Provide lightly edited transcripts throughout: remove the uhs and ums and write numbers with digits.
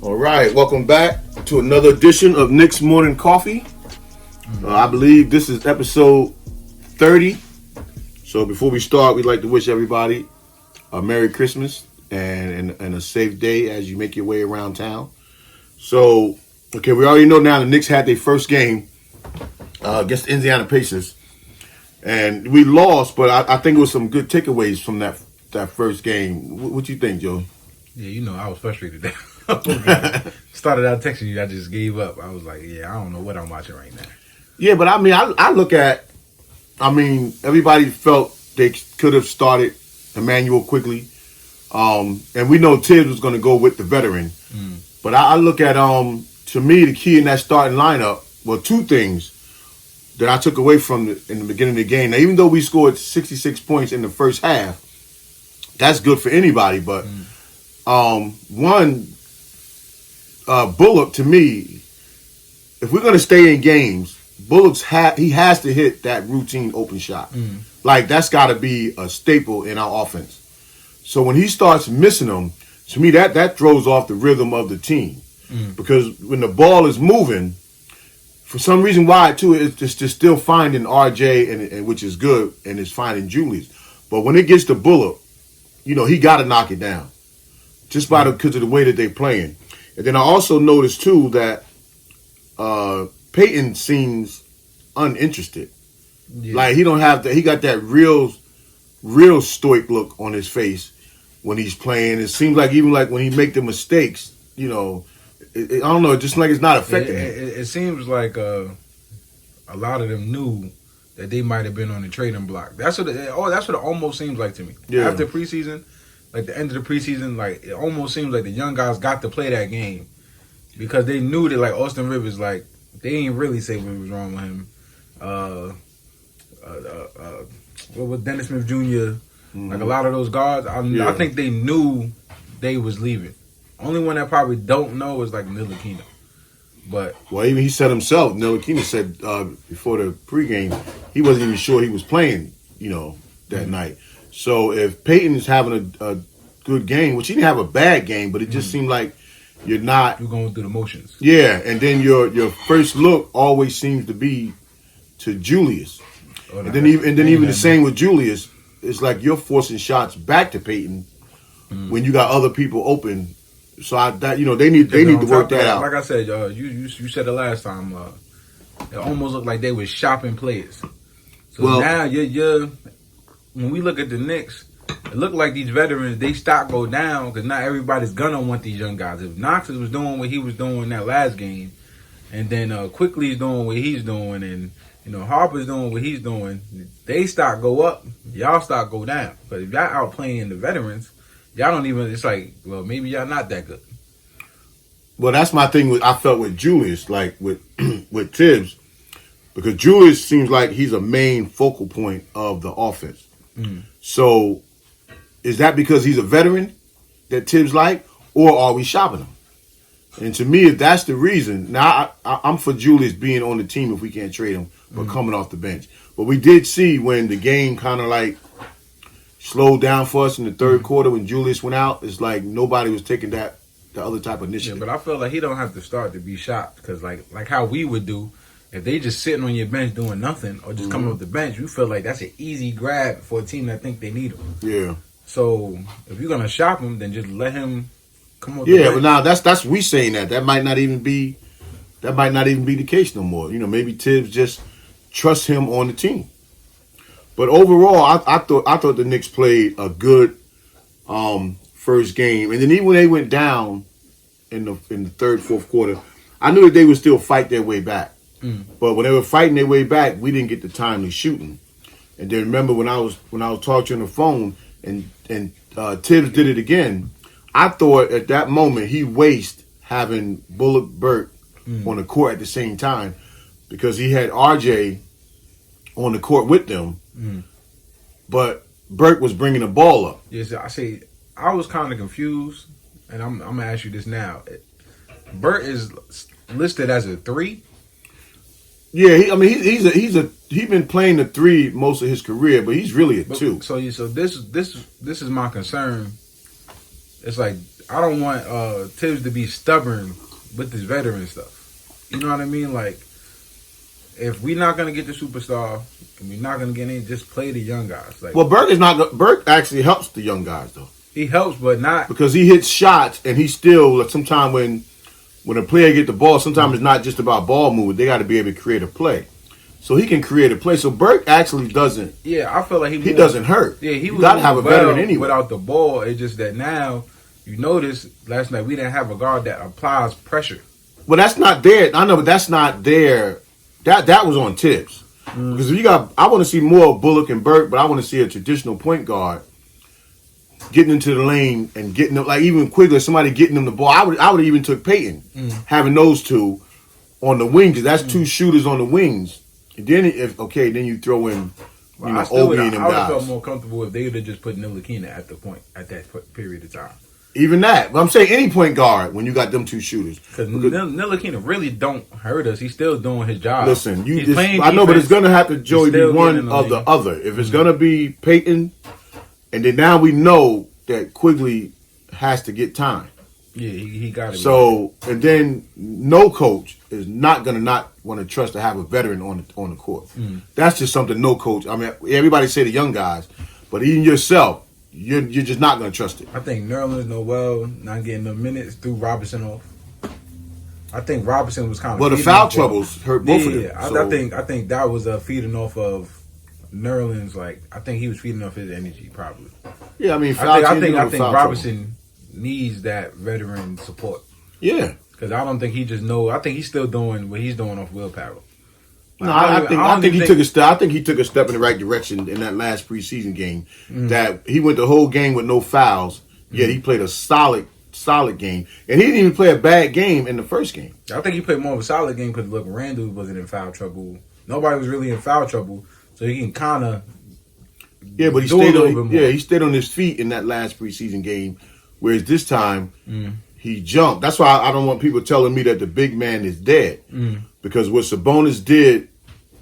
All right, welcome back to another edition of Knicks Morning Coffee. I believe this is episode 30. So before we start, we'd like to wish everybody a Merry Christmas and a safe day as you make your way around town. So, okay, we already know now the Knicks had their first game against the Indiana Pacers. And we lost, but I think it was some good takeaways from that first game. What you think, Joey? Yeah, I was frustrated there. Started out texting you, I just gave up. I was like, I don't know what I'm watching right now. Yeah, but I mean, I look at, everybody felt they could have started Emmanuel Quickley. And we know Tibbs was going to go with the veteran. But I look at, to me, the key in that starting lineup, well, two things that I took away from in the beginning of the game. Now, even though we scored 66 points in the first half, that's good for anybody. But one, Bullock, to me, if we're going to stay in games, he has to hit that routine open shot. Like, that's got to be a staple in our offense. So when he starts missing them, to me, that throws off the rhythm of the team. Because when the ball is moving, for some reason why, too, it's just still finding RJ, and which is good, and it's finding Julius. But when it gets to Bullock, he got to knock it down. Just because of the way that they're playing. And then I also noticed, too, that Peyton seems uninterested. Yeah. Like, he got that real stoic look on his face when he's playing. It seems like even like when he make the mistakes, I don't know, just like it's not affecting him. It seems like a lot of them knew that they might have been on the trading block. That's what it almost seems like to me. Yeah. After preseason, like the end of the preseason, like it almost seems like the young guys got to play that game because they knew that, like, Austin Rivers, like, they ain't really say what was wrong with him. What was Dennis Smith Jr. Like a lot of those guards, I think they knew they was leaving. Only one that probably don't know is like Ntilikina. But even he said himself, Ntilikina said before the pregame, he wasn't even sure he was playing, that night. So if Peyton is having a good game, which he didn't have a bad game, but it just seemed like you're going through the motions. Yeah, and then your first look always seems to be to Julius. And then even the same with Julius, it's like you're forcing shots back to Peyton when you got other people open. So they need to work that out. Like I said, you said it last time. It almost looked like they were shopping players. So now you're when we look at the Knicks, it looked like these veterans, they stock go down because not everybody's gonna want these young guys. If Knox was doing what he was doing that last game, and then Quickley's doing what he's doing, and Harper's doing what he's doing, they stock go up, y'all stock go down. But if y'all out playing the veterans, y'all don't even. It's like, well, maybe y'all not that good. Well, that's my thing. I felt with Julius, like with with Tibbs, because Julius seems like he's a main focal point of the offense. So, is that because he's a veteran that Tibbs like, or are we shopping him? And to me, if that's the reason, now I'm for Julius being on the team if we can't trade him, but coming off the bench. But we did see when the game kind of like slowed down for us in the third quarter when Julius went out, it's like nobody was taking the other type of initiative. Yeah, but I feel like he don't have to start to be shocked because like how we would do, if they just sitting on your bench doing nothing or just coming off the bench, you feel like that's an easy grab for a team that think they need him. Yeah. So if you're gonna shop him, then just let him come off the bench. Yeah, but now that's we saying that might not even be the case no more. Maybe Tibbs just trusts him on the team. But overall, I thought the Knicks played a good first game, and then even when they went down in the third, fourth quarter, I knew that they would still fight their way back. But when they were fighting their way back, we didn't get the timely shooting. And then remember when I was talking to you on the phone, and Tibbs did it again. I thought at that moment he wasted having Bullock Burke on the court at the same time because he had RJ on the court with them. But Burke was bringing the ball up. Yes, I was kind of confused, and I'm gonna ask you this now. Burke is listed as a 3. Yeah, he's been playing the 3 most of his career, but he's really a 2. So this is my concern. It's like I don't want Tibbs to be stubborn with this veteran stuff. You know what I mean? Like, if we're not gonna get the superstar and we're not gonna get any, just play the young guys. Like, Well, Burke actually helps the young guys though. He helps, but not because he hits shots and he still. Like, sometimes when a player get the ball, sometimes it's not just about ball movement. They got to be able to create a play. So he can create a play. So Burke actually doesn't. Yeah, I feel like he doesn't hurt. Yeah, he you was got to have a veteran anyway. Without the ball, it's just that now you notice last night we didn't have a guard that applies pressure. Well, that's not there. I know, but that's not there. That was on Tibbs. Because I want to see more of Bullock and Burke, but I want to see a traditional point guard getting into the lane and getting them, like even Quickley, somebody getting them the ball. I would even took Peyton, having those two on the wings. That's two shooters on the wings. And then then you throw in Obi and them I would guys. have felt more comfortable if they would have just put Ntilikina at that period of time. Even that. But I'm saying any point guard when you got them two shooters. Because Ntilikina really don't hurt us. He's still doing his job. Listen, I know, but it's going to have to, Joey, be one of the other. If it's going to be Peyton, and then now we know that Quickley has to get time. Yeah, he got it. So, and then no coach is not going to not want to trust to have a veteran on the court. That's just something no coach. I mean, everybody say the young guys, but even yourself, you're just not going to trust it. I think Nerlens Noel not getting the minutes threw Robinson off. I think Robinson was kind of. Well, the foul troubles hurt both of them. Yeah, so. I think that was feeding off of Nerlens. Like, I think he was feeding off his energy probably. Yeah, I mean, I think Robinson needs that veteran support. Yeah, because I don't think he just know. I think he's still doing what he's doing off willpower. No, I think he took a step. I think he took a step in the right direction in that last preseason game. That he went the whole game with no fouls. Yet he played a solid game, and he didn't even play a bad game in the first game. I think he played more of a solid game because look, Randall wasn't in foul trouble. Nobody was really in foul trouble, so he can kind of. Yeah, but he stayed on his feet in that last preseason game, whereas this time he jumped. That's why I don't want people telling me that the big man is dead, because what Sabonis did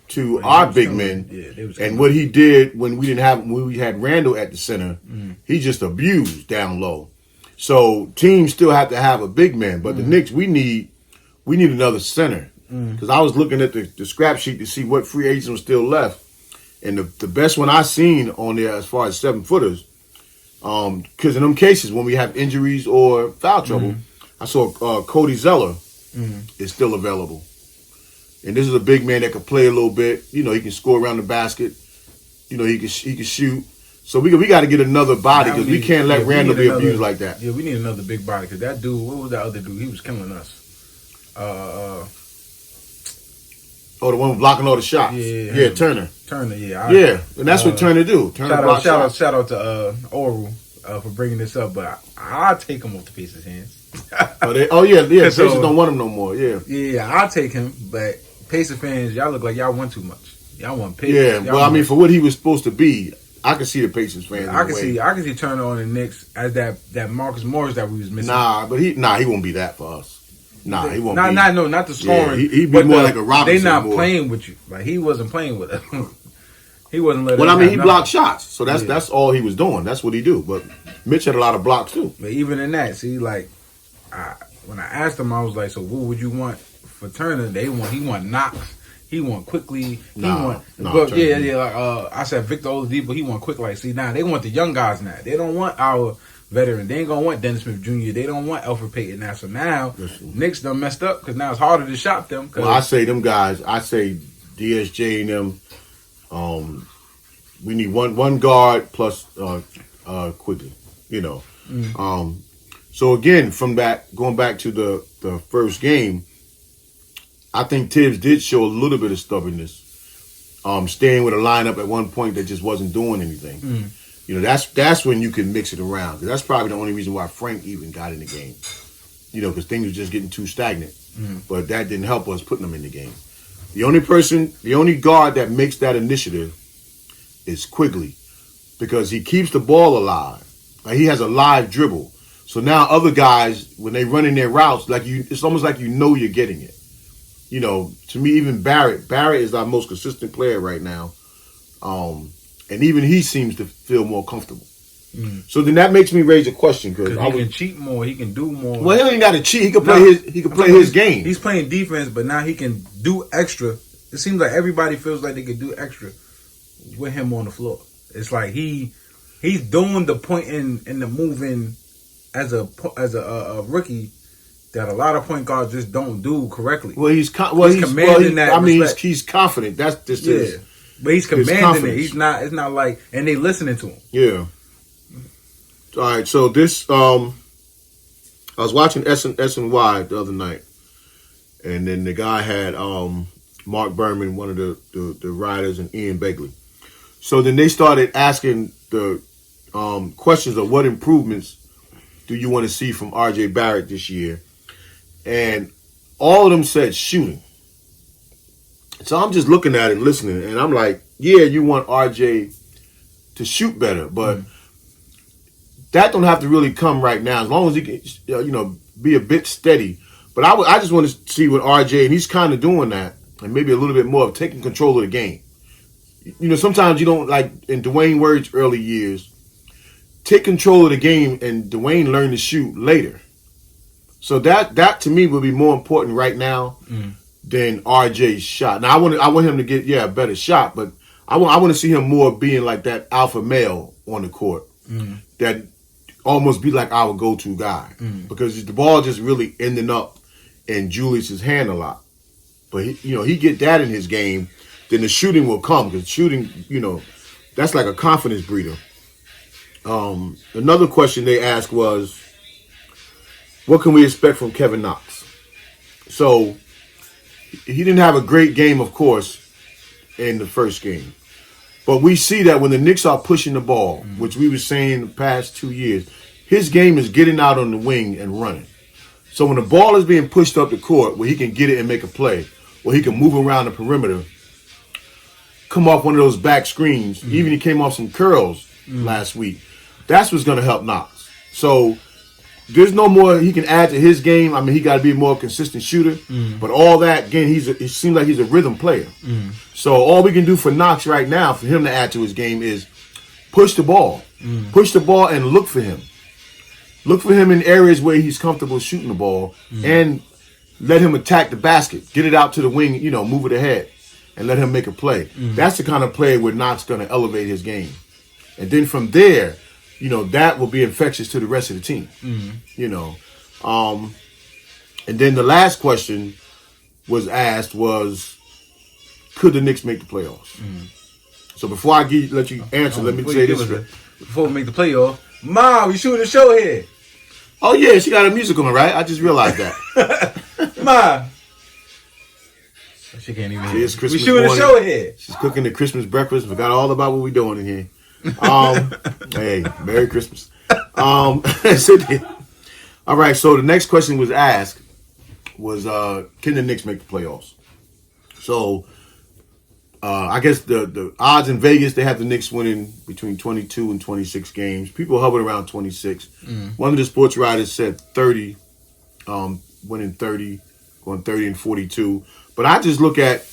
to our big men, and what he did when we had Randall at the center, he just abused down low. So teams still have to have a big man, but the Knicks we need another center, because I was looking at the scrap sheet to see what free agents was still left. And the best one I seen on there as far as 7-footers, because in them cases when we have injuries or foul trouble, I saw Cody Zeller is still available, and this is a big man that can play a little bit. You know, he can score around the basket. You know, he can shoot. So we got to get another body because we can't let Randall be abused like that. Yeah, we need another big body because that dude. What was that other dude? He was killing us. Oh, the one blocking all the shots. Yeah, Turner. Yeah, and that's what Turner do. Shout out to Oral for bringing this up, but I'll take him off the Pacers' hands. Pacers don't want him no more. Yeah, I'll take him, but Pacers fans, y'all look like y'all want too much. Y'all want Pacers. Yeah, well, I mean, for what he was supposed to be, I can see the Pacers fans. I can see Turner on the Knicks as that Marcus Morris that we was missing. He won't be that for us. Nah, he won't. Not the scoring. Yeah, he'd be more like a Robinson. They not playing with you. Like he wasn't playing with us. He wasn't letting. Well, I mean, he blocked shots, so that's all he was doing. That's what he do. But Mitch had a lot of blocks too. But even in that, see, like, when I asked him, I was like, "So what would you want for Turner?" He want Knox. He want Quickley. I said Victor Oladipo. He want Quickley. See, now they want the young guys now. They don't want our veteran. They ain't gonna want Dennis Smith Jr. They don't want Alfred Payton now. So now Knicks done messed up because now it's harder to shop them. Well, I say them guys. I say DSJ and them. We need one guard plus Quickley. You know. So again, going back to the first game, I think Tibbs did show a little bit of stubbornness. Staying with a lineup at one point that just wasn't doing anything. You know, that's when you can mix it around. 'Cause that's probably the only reason why Frank even got in the game. You know, because things were just getting too stagnant. But that didn't help us putting them in the game. The only guard that makes that initiative is Quickley, because he keeps the ball alive. Like, he has a live dribble. So now other guys, when they run in their routes, it's almost like you're getting it. You know, to me, even Barrett is our most consistent player right now. And even he seems to feel more comfortable. So then that makes me raise a question because he can cheat more. He can do more. Well, he ain't got to cheat. He can play his game. He's playing defense, but now he can do extra. It seems like everybody feels like they could do extra with him on the floor. It's like he's doing the pointing and the moving as a rookie that a lot of point guards just don't do correctly. Well, he's commanding that. I mean, he's confident. That's just but he's commanding it. He's not. It's not like, and they listening to him. Yeah. All right. So this, I was watching SNY the other night, and then the guy had Mark Berman, one of the writers, and Ian Begley. So then they started asking the questions of what improvements do you want to see from R.J. Barrett this year, and all of them said shooting. So I'm just looking at it and listening, and I'm like, yeah, you want R.J. to shoot better, but that don't have to really come right now. As long as he can, be a bit steady. But I just want to see what RJ, and he's kind of doing that, and maybe a little bit more of taking control of the game. Sometimes you don't, like in Dwayne Wade's early years, take control of the game, and Dwayne learned to shoot later. So that to me would be more important right now than RJ's shot. Now I want him to get a better shot, but I want to see him more being like that alpha male on the court. That almost be like our go-to guy because the ball just really ending up in Julius's hand a lot. But he get that in his game, then the shooting will come because shooting, that's like a confidence breeder. Another question they asked was, what can we expect from Kevin Knox? So he didn't have a great game, of course, in the first game. But we see that when the Knicks are pushing the ball, which we were saying the past 2 years, his game is getting out on the wing and running. So when the ball is being pushed up the court where he can get it and make a play, where he can move around the perimeter, come off one of those back screens, even he came off some curls last week, that's what's going to help Knox. So there's no more he can add to his game. I mean, he got to be a more consistent shooter. But all that, again, it seems like he's a rhythm player. So all we can do for Knox right now, for him to add to his game, is push the ball. Push the ball and look for him. Look for him in areas where he's comfortable shooting the ball and let him attack the basket. Get it out to the wing, move it ahead and let him make a play. That's the kind of play where Knox going to elevate his game. And then from there, that will be infectious to the rest of the team. And then the last question was asked was, could the Knicks make the playoffs? So before I let you answer, let me say this. Before we make the playoffs, Mom, we shooting a show here. Oh, yeah, she got a music on, right? I just realized that. Mom. She can't even hear. We shooting morning. A show here. She's cooking the Christmas breakfast. Forgot all about what we're doing in here. Hey, Merry Christmas. All right, so the next question was asked was, can the Knicks make the playoffs? So I guess the odds in Vegas, they have the Knicks winning between 22 and 26 games. People hovered around 26. One of the sports writers said 30, winning 30, going 30 and 42. But I just look at,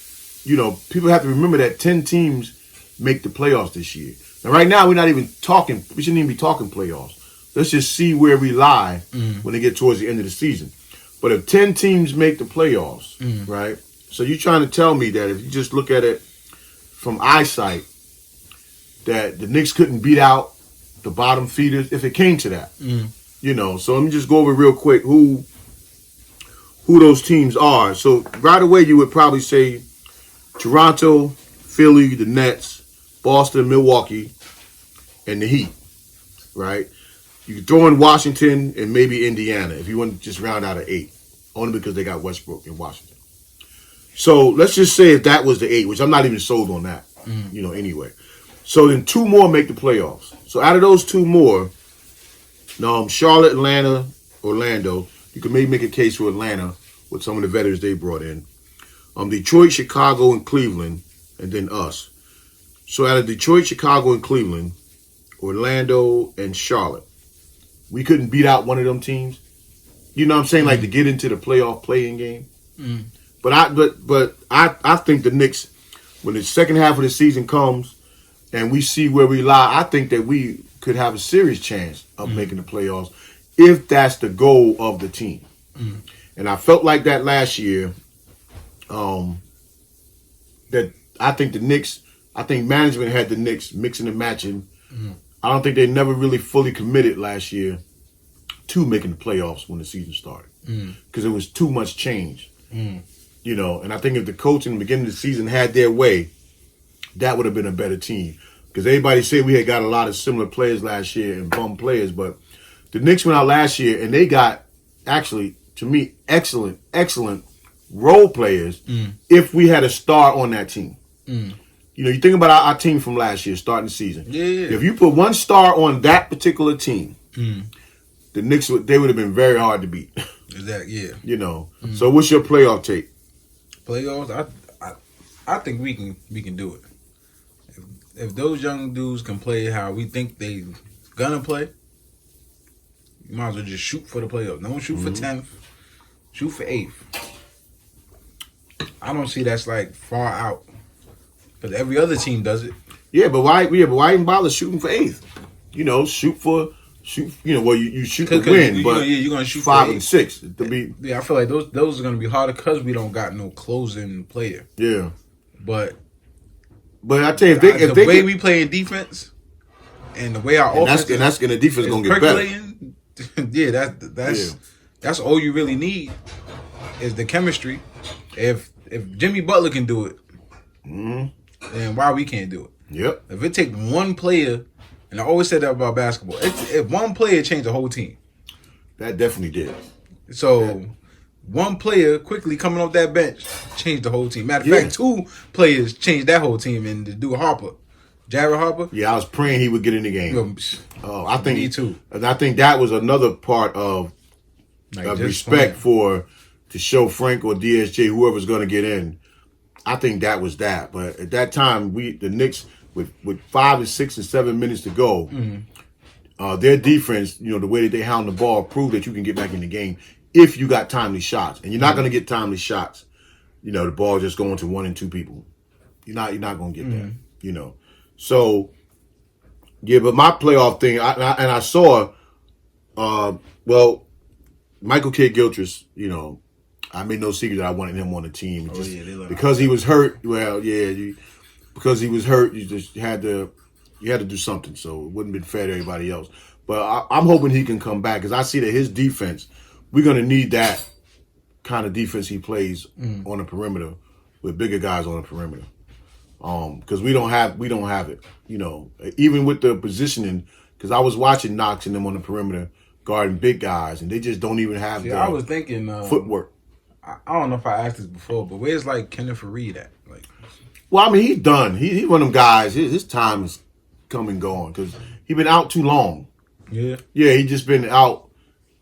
people have to remember that 10 teams make the playoffs this year. Now, right now, we're not even talking, we shouldn't even be talking playoffs. Let's just see where we lie when they get towards the end of the season. But if 10 teams make the playoffs, right? So you're trying to tell me that if you just look at it from eyesight, that the Knicks couldn't beat out the bottom feeders if it came to that. So let me just go over real quick who those teams are. So right away you would probably say Toronto, Philly, the Nets, Boston, Milwaukee, and the Heat, right? You could throw in Washington and maybe Indiana if you want to just round out an 8, only because they got Westbrook in Washington. So let's just say if that was the 8, which I'm not even sold on that, anyway. So then 2 more make the playoffs. So out of those 2 more, Charlotte, Atlanta, Orlando, you could maybe make a case for Atlanta with some of the veterans they brought in. Detroit, Chicago, and Cleveland, and then us. So out of Detroit, Chicago, and Cleveland, Orlando, and Charlotte, we couldn't beat out one of them teams. You know what I'm saying? Like to get into the playoff playing game. But I think the Knicks, when the second half of the season comes and we see where we lie, I think that we could have a serious chance of making the playoffs if that's the goal of the team. And I felt like that last year. That I think the Knicks, I think management had the Knicks mixing and matching. I don't think they never really fully committed last year to making the playoffs when the season started because it was too much change. You know, and I think if the coach in the beginning of the season had their way, that would have been a better team. Because everybody said we had got a lot of similar players last year and bum players, but the Knicks went out last year and they got, actually, to me, excellent role players if we had a star on that team. You know, you think about our team from last year, starting the season. Yeah. If you put one star on that particular team, the Knicks, they would have been very hard to beat. Exactly, yeah. You know. So what's your playoff take? Playoffs, I think we can do it. If those young dudes can play how we think they gonna play, you might as well just shoot for the playoffs. Don't shoot for 10th. Shoot for 8th. I don't see that's like far out. Because every other team does it. Yeah, but why even bother shooting for 8th? You know, shoot, you know, well, you shoot to win, but you're gonna shoot 5 for and 6 to be. Yeah, I feel like those are gonna be harder because we don't got no closing player. Yeah, but I tell you, if the way we play in defense and the way our offense and the defense is gonna get better. Yeah, that's all you really need is the chemistry. If Jimmy Butler can do it, then why we can't do it? Yep. If it take one player, and I always said that about basketball, if one player changed the whole team. That definitely did. So one player quickly coming off that bench changed the whole team. Matter of fact, 2 players changed that whole team, and the dude Jared Harper. Yeah, I was praying he would get in the game. I think me too. And I think that was another part of respect to show Frank or DSJ, whoever's going to get in. I think that was that. But at that time, the Knicks, with 5 and 6 and 7 minutes to go, their defense, you know, the way that they hound the ball, proved that you can get back in the game if you got timely shots. And you're not going to get timely shots. You know, the ball just going to 1 and 2 people. You're not going to get that. You know, so yeah. But my playoff thing, I saw, Michael K. Gilchrist, you know. I made no secret that I wanted him on the team. Because he was hurt. Well, yeah, because he was hurt, you just had to do something. So it wouldn't have been fair to everybody else. But I'm hoping he can come back because I see that his defense, we're going to need that kind of defense he plays on the perimeter with bigger guys on the perimeter. Because we don't have it. You know, even with the positioning. Because I was watching Knox and them on the perimeter guarding big guys, and they just don't even have I was thinking footwork. I don't know if I asked this before, but where's like Kenneth Reed at? Like, well, I mean, he's done. He's one of them guys. His time is come and gone because he's been out too long. Yeah, he just been out.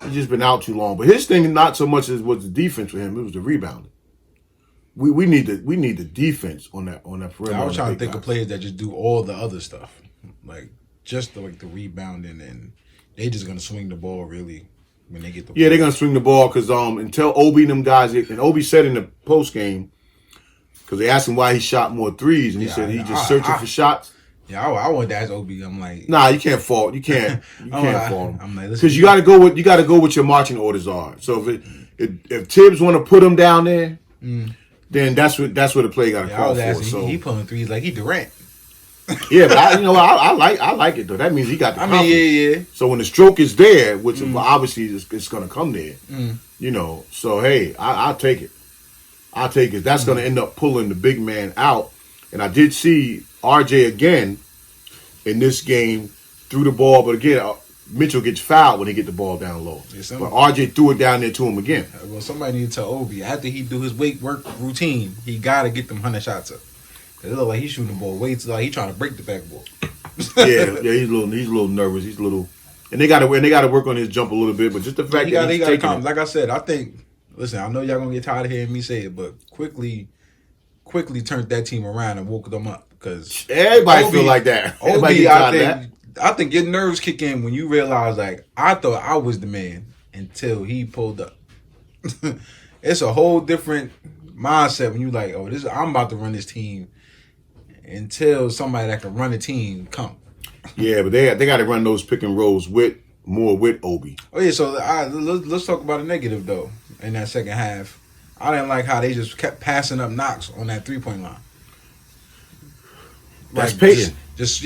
He's just been out too long. But his thing, not so much as was the defense for him; it was the rebounding. We need the defense on that perimeter. I was trying to think of players that just do all the other stuff, like just the rebounding, and they just gonna swing the ball really. When they get the they're gonna swing the ball because until Obi and them guys, and Obi said in the post game because they asked him why he shot more threes, and he said he's just searching for shots. Yeah, I wanted to ask Obi. I'm like, nah, you can't fault. You can't fault him. I'm like, because you got to go with your marching orders are. So if Tibbs want to put him down there, then that's what the play got to call for. So he pulling threes like he Durant. Yeah, but I like it though. That means he got the confidence. Yeah. So when the stroke is there, which obviously it's going to come there, you know. So hey, I'll take it. That's going to end up pulling the big man out. And I did see RJ again in this game threw the ball, but again Mitchell gets fouled when he get the ball down low. Yeah, but RJ threw it down there to him again. Well, somebody need to tell Obi after he do his weight work routine, he got to get them 100 shots up. It look like he's shooting the ball way too like he trying to break the backboard. yeah, he's a little nervous. He's a little, and they got to work on his jump a little bit. But just the fact that he's taking it. Like I said, I think. Listen, I know y'all gonna get tired of hearing me say it, but quickly turned that team around and woke them up because everybody feel like that. I think your nerves kick in when you realize like I thought I was the man until he pulled up. It's a whole different mindset when you like, I'm about to run this team. Until somebody that can run a team come. Yeah, but they got to run those pick and rolls with Obi. Oh yeah, so let's talk about a negative though. In that second half, I didn't like how they just kept passing up Knox on that 3-point line. That's Peyton. Just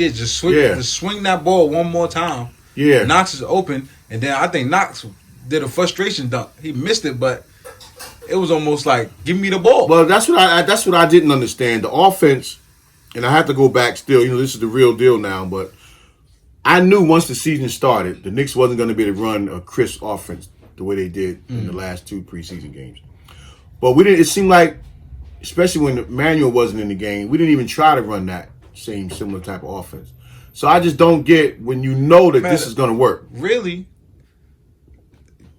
swing that ball one more time. Yeah, Knox is open, and then I think Knox did a frustration dunk. He missed it, but it was almost like, give me the ball. Well, that's what I didn't understand. The offense, and I have to go back still. This is the real deal now, but I knew once the season started, the Knicks wasn't going to be able to run a crisp offense the way they did in the last 2 preseason games. But we didn't. It seemed like, especially when Emmanuel wasn't in the game, we didn't even try to run that similar type of offense. So I just don't get when you know that this is going to work. Really,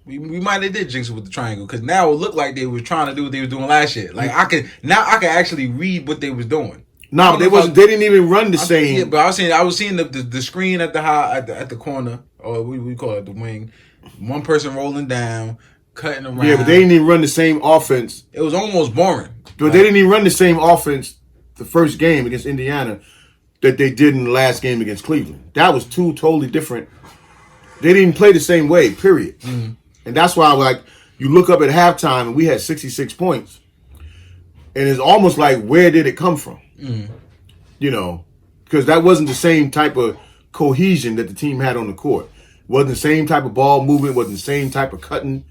we might have did jinx it with the triangle because now it looked like they were trying to do what they were doing last year. Like I can actually read what they was doing. No, they didn't even run the same. Yeah, but I was seeing the screen at the corner, or we call it the wing. One person rolling down, cutting around. Yeah, but they didn't even run the same offense. It was almost boring. But they didn't even run the same offense the first game against Indiana that they did in the last game against Cleveland. That was 2 totally different. They didn't play the same way, period. Mm-hmm. And that's why, you look up at halftime and we had 66 points. And it's almost like, where did it come from? Mm-hmm. Because that wasn't the same type of cohesion that the team had on the court. It wasn't the same type of ball movement, wasn't the same type of cutting.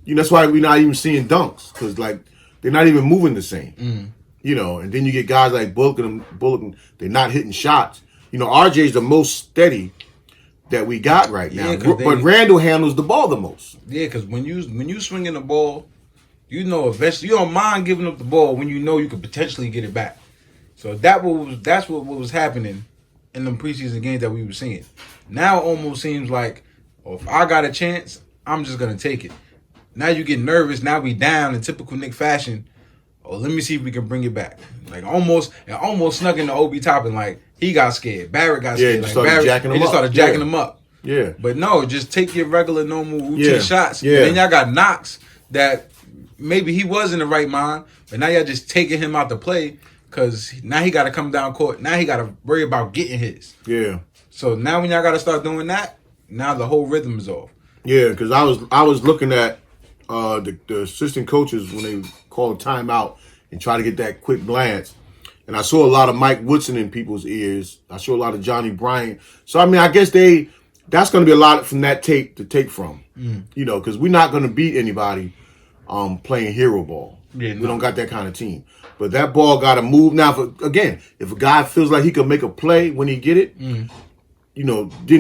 That's why we're not even seeing dunks, because, they're not even moving the same. Mm-hmm. And then you get guys like Bullock, they're not hitting shots. RJ's the most steady that we got right now. Yeah, but Randall handles the ball the most. Yeah, because when you swinging the ball, eventually you don't mind giving up the ball when you know you could potentially get it back. So that's what was happening in them preseason games that we were seeing. Now it almost seems like, if I got a chance, I'm just gonna take it. Now you get nervous. Now we down in typical Knick fashion. Let me see if we can bring it back. Almost snuck into Obi Toppin. He got scared. Barrett got scared. He started jacking him up. Yeah. But no, just take your regular, normal routine shots. Yeah. And then y'all got Knox that maybe he was in the right mind, but now y'all just taking him out to play because now he got to come down court. Now he got to worry about getting his. Yeah. So now when y'all got to start doing that, now the whole rhythm is off. Yeah, because I was looking at the assistant coaches when they call a timeout and try to get that quick glance. And I saw a lot of Mike Woodson in people's ears. I saw a lot of Johnny Bryant. So, I guess that's going to be a lot from that tape to take from. Because we're not going to beat anybody playing hero ball. Yeah, we don't got that kind of team. But that ball got to move. Now, if a guy feels like he can make a play when he get it, then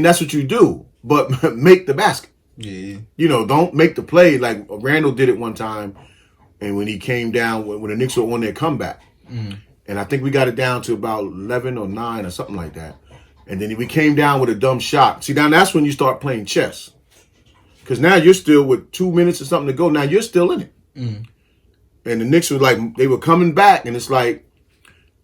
that's what you do. But make the basket. Yeah. Don't make the play like Randall did it one time. And when he came down, when the Knicks were on their comeback. And I think we got it down to about 11 or 9 or something like that. And then we came down with a dumb shot. See, now that's when you start playing chess. Because now you're still with 2 minutes or something to go. Now you're still in it. And the Knicks were they were coming back. And it's like,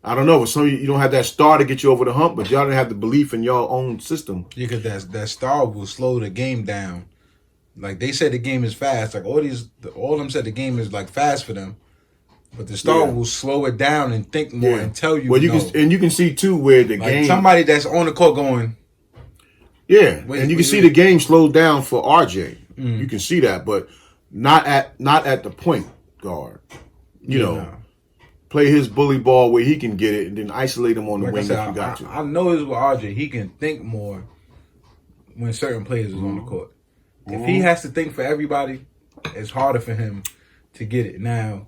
I don't know. With some of you don't have that star to get you over the hump, but y'all don't have the belief in your own system. Yeah, because that star will slow the game down. They said the game is fast. All of them said the game is fast for them. But the star will slow it down and think more and tell you. Well, you can see too where the game. Somebody that's on the court going. Yeah, and you can see the game slowed down for RJ. You can see that, but not at the point guard. Play his bully ball where he can get it, and then isolate him on the wing if you got to. I know this with RJ. He can think more when certain players is on the court. If he has to think for everybody, it's harder for him to get it. Now,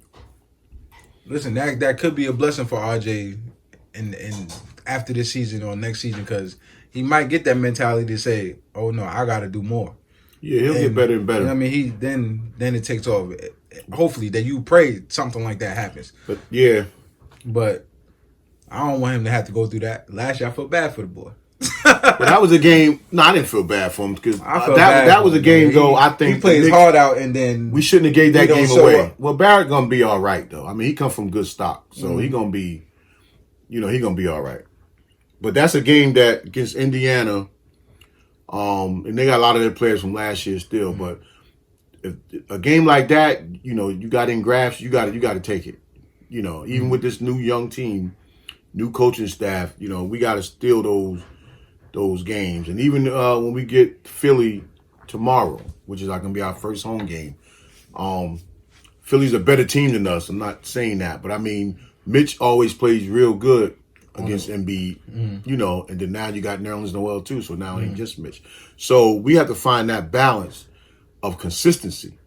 listen, that could be a blessing for RJ in after this season or next season because he might get that mentality to say, "Oh no, I got to do more." Yeah, he'll get better and better. Then it takes off. Hopefully, that you pray something like that happens. But I don't want him to have to go through that. Last year, I felt bad for the boy. But that was a game. No, I didn't feel bad for him because that was a game. Though I think he plays his heart out, and then we shouldn't have gave that game away. Well, Barrett gonna be all right though. He come from good stock, so he gonna be, he gonna be all right. But that's a game that against Indiana, and they got a lot of their players from last year still. But if a game like that, you got in grafts, you got to take it. Even with this new young team, new coaching staff, we got to steal those games. And even when we get Philly tomorrow, which is going to be our first home game, Philly's a better team than us. I'm not saying that, but I mean, Mitch always plays real good against Embiid, you know, and then now you got Nerlens Noel too, so now it ain't just Mitch. So we have to find that balance of consistency.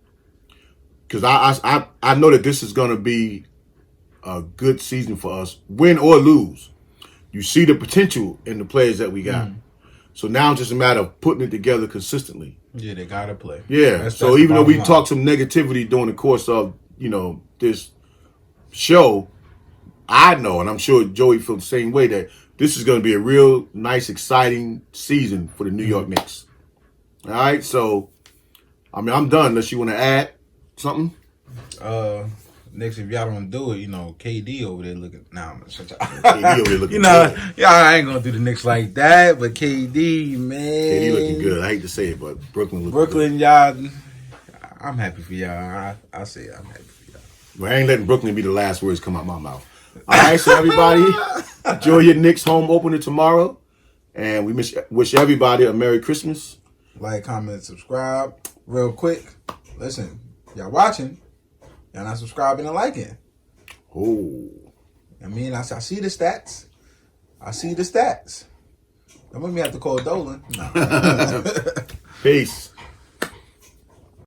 Because I know that this is going to be a good season for us, win or lose. You see the potential in the players that we got. So now it's just a matter of putting it together consistently. Yeah, they got to play. Yeah. So even though we talked some negativity during the course of, you know, this show, I know, and I'm sure Joey feels the same way, that this is going to be a real nice, exciting season for the New York Knicks. All right? So, I mean, I'm done unless you want to add something. Knicks, if y'all don't do it, you know, KD over there looking. Nah, I'm shut up. KD over there looking you know, good. y'all ain't gonna do the Knicks like that, but KD, man, KD looking good. I hate to say it, but Brooklyn looking Brooklyn, good. y'all, I'm happy for y'all. I say I'm happy for y'all. Well, I ain't letting Brooklyn be the last words come out my mouth. All right, so everybody, enjoy your Knicks home opener tomorrow, and we wish everybody a Merry Christmas. Like, comment, subscribe, real quick. Listen, y'all watching. Y'all not subscribing and liking. Oh. I mean, I see the stats. Don't make me have to call Dolan. No. Peace.